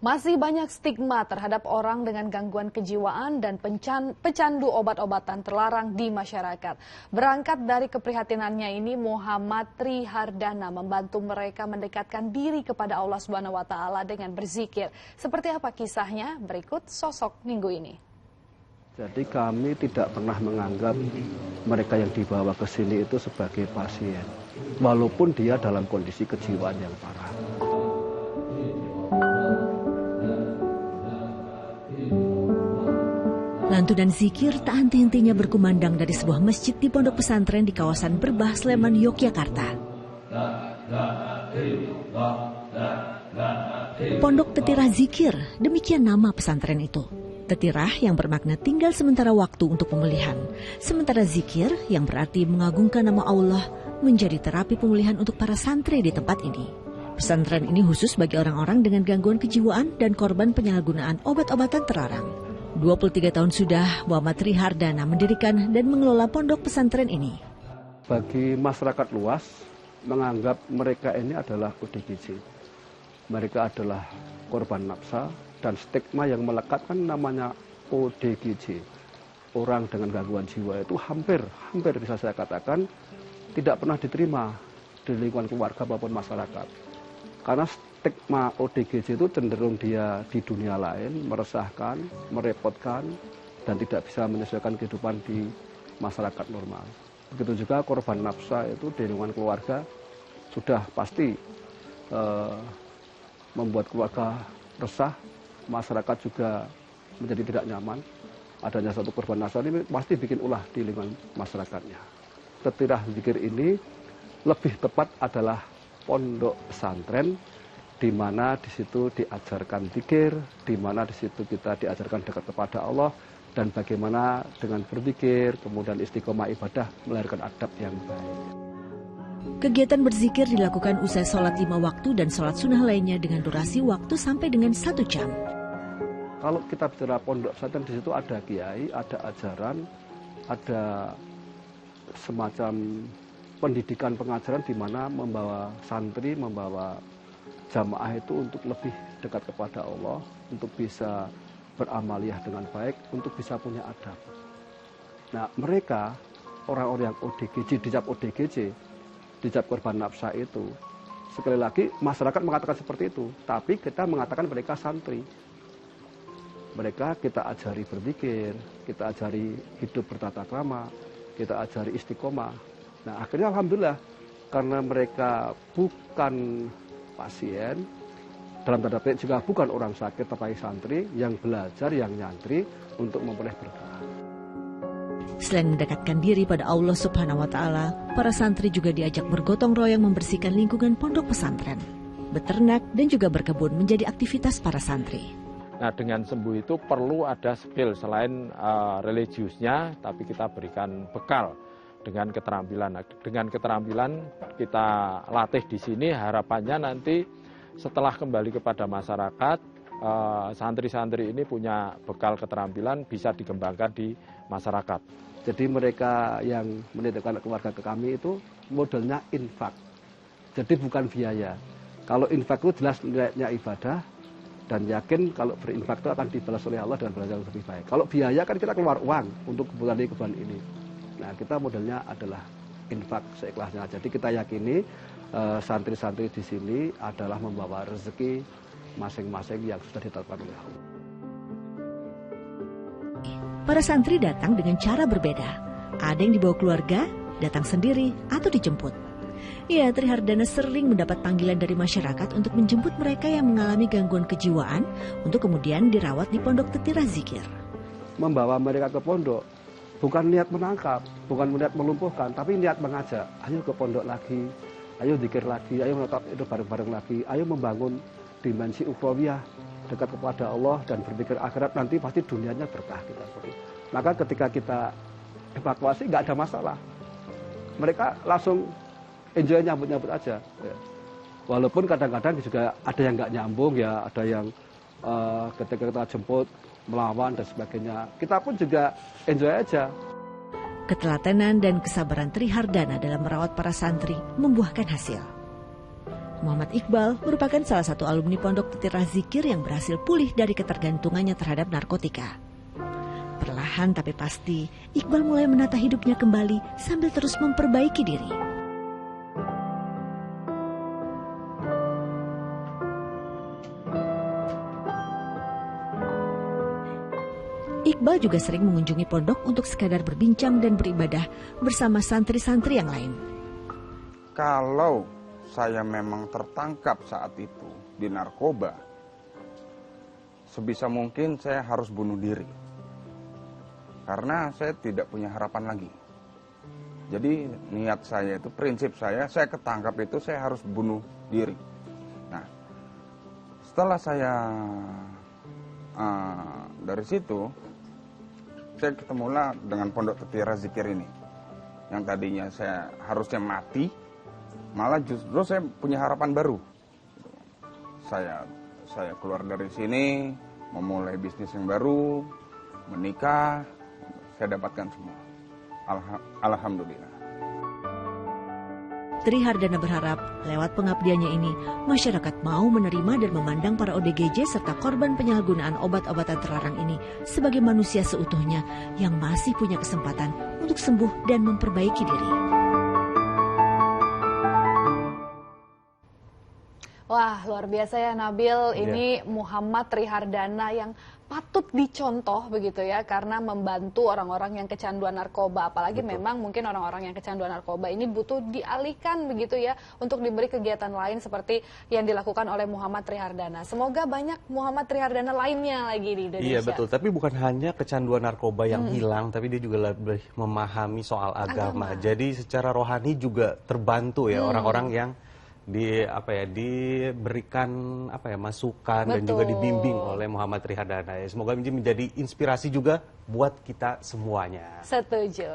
Masih banyak stigma terhadap orang dengan gangguan kejiwaan dan pecandu obat-obatan terlarang di masyarakat. Berangkat dari keprihatinannya ini, Muhammad Trihardana membantu mereka mendekatkan diri kepada Allah SWT dengan berzikir. Seperti apa kisahnya? Berikut sosok minggu ini. Jadi kami tidak pernah menganggap mereka yang dibawa ke sini itu sebagai pasien, walaupun dia dalam kondisi kejiwaan yang parah. Lantunan zikir tak henti-hentinya berkumandang dari sebuah masjid di pondok pesantren di kawasan Berbah, Sleman, Yogyakarta. Pondok Tetirah Zikir, demikian nama pesantren itu. Tetirah yang bermakna tinggal sementara waktu untuk pemulihan. Sementara zikir yang berarti mengagungkan nama Allah menjadi terapi pemulihan untuk para santri di tempat ini. Pesantren ini khusus bagi orang-orang dengan gangguan kejiwaan dan korban penyalahgunaan obat-obatan terlarang. 23 tahun sudah Muhammad Trihardana mendirikan dan mengelola pondok pesantren ini. Bagi masyarakat luas, menganggap mereka ini adalah ODGJ. Mereka adalah korban nafsa dan stigma yang melekat kan namanya ODGJ. Orang dengan gangguan jiwa itu hampir bisa saya katakan tidak pernah diterima di lingkungan keluarga maupun masyarakat. Karena stigma ODGJ itu cenderung dia di dunia lain, meresahkan, merepotkan, dan tidak bisa menyesuaikan kehidupan di masyarakat normal. Begitu juga korban nafsa itu di lingkungan keluarga sudah pasti membuat keluarga resah, masyarakat juga menjadi tidak nyaman. Adanya satu korban nafsa ini pasti bikin ulah di lingkungan masyarakatnya. Tetirah zikir ini lebih tepat adalah pondok pesantren, di mana di situ diajarkan zikir, di mana di situ kita diajarkan dekat kepada Allah, dan bagaimana dengan berzikir, kemudian istiqomah ibadah melahirkan adab yang baik. Kegiatan berzikir dilakukan usai sholat 5 waktu dan sholat sunnah lainnya dengan durasi waktu sampai dengan 1 jam. Kalau kita bicara pondok pesantren, di situ ada kiai, ada ajaran, ada semacam pendidikan pengajaran di mana membawa santri, membawa jamaah itu untuk lebih dekat kepada Allah, untuk bisa beramaliyah dengan baik, untuk bisa punya adab. Nah, mereka orang-orang yang ODGJ, dicap korban nafsa itu, sekali lagi masyarakat mengatakan seperti itu, tapi kita mengatakan mereka santri. Mereka kita ajari berzikir, kita ajari hidup bertata krama, kita ajari istiqomah. Nah, akhirnya alhamdulillah karena mereka bukan pasien, dalam tanda petik juga bukan orang sakit tapi santri yang belajar, yang nyantri untuk memperoleh berkah. Selain mendekatkan diri pada Allah Subhanahu wa Ta'ala, para santri juga diajak bergotong royong membersihkan lingkungan pondok pesantren. Beternak dan juga berkebun menjadi aktivitas para santri. Nah, dengan sembuh itu perlu ada skill selain religiusnya, tapi kita berikan bekal dengan keterampilan. Dengan keterampilan kita latih di sini, harapannya nanti setelah kembali kepada masyarakat, santri-santri ini punya bekal keterampilan bisa dikembangkan di masyarakat. Jadi mereka yang menitipkan keluarga ke kami itu modelnya infak. Jadi bukan biaya. Kalau infak itu jelas nilainya ibadah, dan yakin kalau berinfak itu akan dibalas oleh Allah dengan balas yang lebih baik. Kalau biaya kan kita keluar uang untuk kebutuhan ini. Nah, kita modelnya adalah infak seikhlasnya. Jadi kita yakini santri-santri di sini adalah membawa rezeki masing-masing yang sudah ditetapkan oleh Allah. Para santri datang dengan cara berbeda. Ada yang dibawa keluarga, datang sendiri, atau dijemput. Ya, Trihardana sering mendapat panggilan dari masyarakat untuk menjemput mereka yang mengalami gangguan kejiwaan untuk kemudian dirawat di pondok Tetirah Zikir. Membawa mereka ke pondok bukan niat menangkap, bukan niat melumpuhkan, tapi niat mengajak. Ayo ke pondok lagi, ayo zikir lagi, ayo menetap itu bareng-bareng lagi, ayo membangun dimensi ukhrawiyah dekat kepada Allah dan berpikir akhirat, nanti pasti dunianya berkah kita. Maka ketika kita evakuasi nggak ada masalah, mereka langsung enjoy nyambut-nyambut aja. Walaupun kadang-kadang juga ada yang nggak nyambung ya, ada yang ketika kita jemput melawan dan sebagainya, kita pun juga enjoy aja. Ketelatenan dan kesabaran Trihardana dalam merawat para santri membuahkan hasil. Muhammad Iqbal merupakan salah satu alumni Pondok Tetirah Zikir yang berhasil pulih dari ketergantungannya terhadap narkotika. Perlahan tapi pasti, Iqbal mulai menata hidupnya kembali sambil terus memperbaiki diri. Iqbal juga sering mengunjungi pondok untuk sekadar berbincang dan beribadah bersama santri-santri yang lain. Kalau saya memang tertangkap saat itu di narkoba, sebisa mungkin saya harus bunuh diri. Karena saya tidak punya harapan lagi. Jadi niat saya itu, prinsip saya ketangkap itu saya harus bunuh diri. Nah, setelah saya dari situ, saya ketemulah dengan Pondok Tetirah Zikir ini. Yang tadinya saya harusnya mati, malah justru saya punya harapan baru. Saya keluar dari sini, memulai bisnis yang baru, menikah, saya dapatkan semua. Alhamdulillah. Tri Hardana berharap lewat pengabdiannya ini, masyarakat mau menerima dan memandang para ODGJ serta korban penyalahgunaan obat-obatan terlarang ini sebagai manusia seutuhnya yang masih punya kesempatan untuk sembuh dan memperbaiki diri. Wah, luar biasa ya Nabil. Ini Muhammad Tri Hardana yang patut dicontoh begitu ya, karena membantu orang-orang yang kecanduan narkoba. Apalagi memang mungkin orang-orang yang kecanduan narkoba ini butuh dialihkan begitu ya, untuk diberi kegiatan lain seperti yang dilakukan oleh Muhammad Tri Hardana. Semoga banyak Muhammad Tri Hardana lainnya lagi di Indonesia. Iya betul, tapi bukan hanya kecanduan narkoba yang hilang, tapi dia juga lebih memahami soal agama. Jadi secara rohani juga terbantu ya orang-orang yang diberikan masukan dan juga dibimbing oleh Muhammad Tri Hardana. Semoga menjadi inspirasi juga buat kita semuanya. Setuju.